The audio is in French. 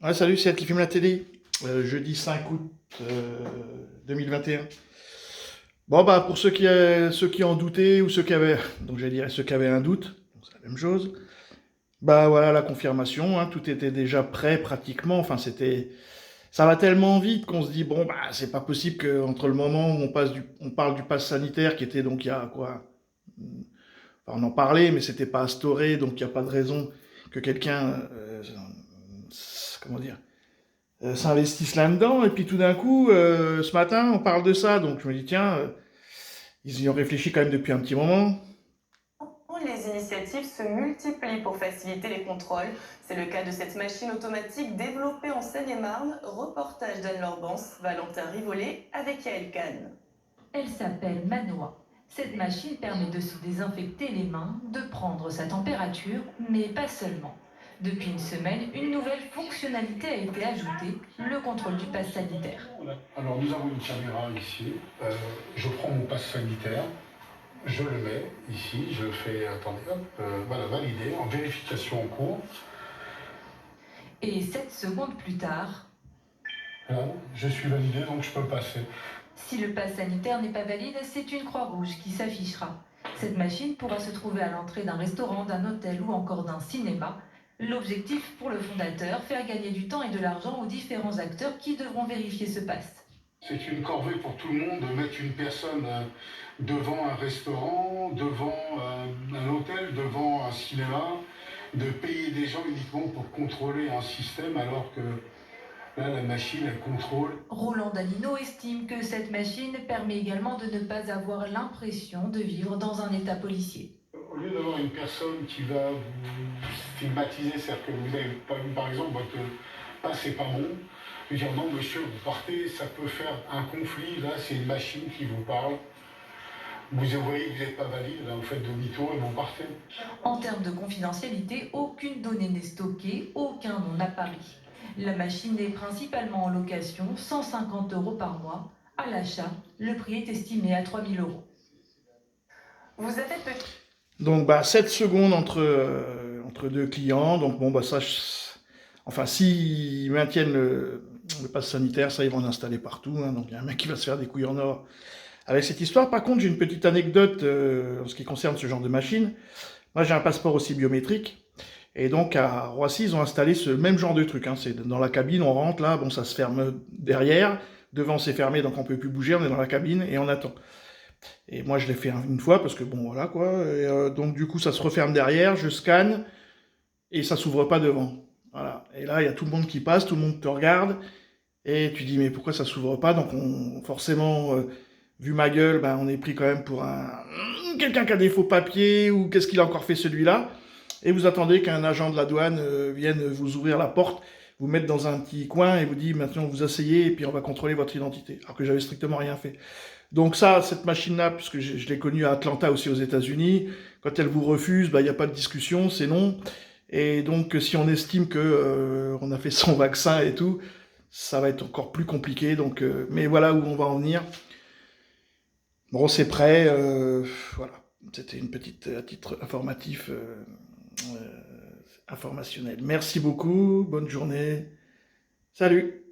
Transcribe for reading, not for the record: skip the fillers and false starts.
Ouais, salut, c'est Ed qui filme la télé. Jeudi 5 août 2021. Bon, bah, pour ceux qui en doutaient ou ceux qui avaient, donc j'allais dire ceux qui avaient un doute, donc c'est la même chose. Bah voilà la confirmation, hein, tout était déjà prêt pratiquement. Enfin, ça va tellement vite qu'on se dit bon, bah, c'est pas possible qu'entre le moment où on parle du pass sanitaire qui était donc il y a quoi, enfin, on en parlait, mais c'était pas instauré, donc il n'y a pas de raison que quelqu'un, comment dire, s'investissent là-dedans. Et puis tout d'un coup, ce matin, on parle de ça. Donc je me dis, tiens, ils y ont réfléchi quand même depuis un petit moment. Les initiatives se multiplient pour faciliter les contrôles. C'est le cas de cette machine automatique développée en Seine-et-Marne. Reportage d'Anne-Laure Bance, Valentin Rivollet avec Yael Kahn. Elle s'appelle Manoa. Cette machine permet de se désinfecter les mains, de prendre sa température, mais pas seulement. Depuis une semaine, une nouvelle fonctionnalité a été ajoutée, le contrôle du pass sanitaire. Alors nous avons une caméra ici. Je prends mon pass sanitaire, je le mets ici, je fais, attendez, hop, voilà, valider, en vérification en cours. Et 7 secondes plus tard, Voilà, je suis validé, donc je peux passer. si le pass sanitaire n'est pas valide, c'est une croix rouge qui s'affichera. Cette machine pourra se trouver à l'entrée d'un restaurant, d'un hôtel ou encore d'un cinéma. L'objectif pour le fondateur, faire gagner du temps et de l'argent aux différents acteurs qui devront vérifier ce pass. C'est une corvée pour tout le monde de mettre une personne devant un restaurant, devant un hôtel, devant un cinéma, de payer des gens uniquement pour contrôler un système alors que là, la machine, elle contrôle. Roland Danino estime que cette machine permet également de ne pas avoir l'impression de vivre dans un état policier. Au lieu d'avoir une personne qui va vous stigmatiser, c'est-à-dire que vous avez par exemple votre passe n'est pas bon, lui dire non monsieur, vous partez, ça peut faire un conflit, là c'est une machine qui vous parle. Vous voyez que vous n'êtes pas valide, là vous faites demi-tour et vous partez. En termes de confidentialité, aucune donnée n'est stockée, aucun nom n'apparaît. La machine est principalement en location, 150 € par mois. À l'achat, le prix est estimé à 3 000 €. Vous avez peut-être Donc bah 7 secondes entre deux clients. Donc bon, bah ça, enfin, s'ils maintiennent le pass sanitaire, ça, ils vont en installer partout, hein. Donc il y a un mec qui va se faire des couilles en or avec cette histoire. Par contre, j'ai une petite anecdote en ce qui concerne ce genre de machine. Moi, j'ai un passeport aussi biométrique. Et donc, à Roissy, ils ont installé ce même genre de truc, hein. C'est dans la cabine, on rentre là, bon, ça se ferme derrière. Devant, c'est fermé, donc on peut plus bouger, on est dans la cabine et on attend. Et moi, je l'ai fait une fois parce que bon, voilà quoi. Et, donc, du coup, ça se referme derrière, je scanne et ça s'ouvre pas devant. Voilà. Et là, il y a tout le monde qui passe, tout le monde te regarde et tu dis, mais pourquoi ça s'ouvre pas? Donc, forcément, vu ma gueule, ben, on est pris quand même pour quelqu'un qui a des faux papiers ou qu'est-ce qu'il a encore fait celui-là. Et vous attendez qu'un agent de la douane vienne vous ouvrir la porte, vous mettre dans un petit coin et vous dit maintenant vous asseyez et puis on va contrôler votre identité. Alors que j'avais strictement rien fait. Donc ça, cette machine-là, puisque je l'ai connue à Atlanta aussi aux États-Unis, quand elle vous refuse, bah, il n'y a pas de discussion, c'est non. Et donc si on estime que on a fait son vaccin et tout, ça va être encore plus compliqué. Donc, mais voilà où on va en venir. Bon, c'est prêt. Voilà, c'était une petite à titre informatif. Informationnel. Merci beaucoup, bonne journée. Salut!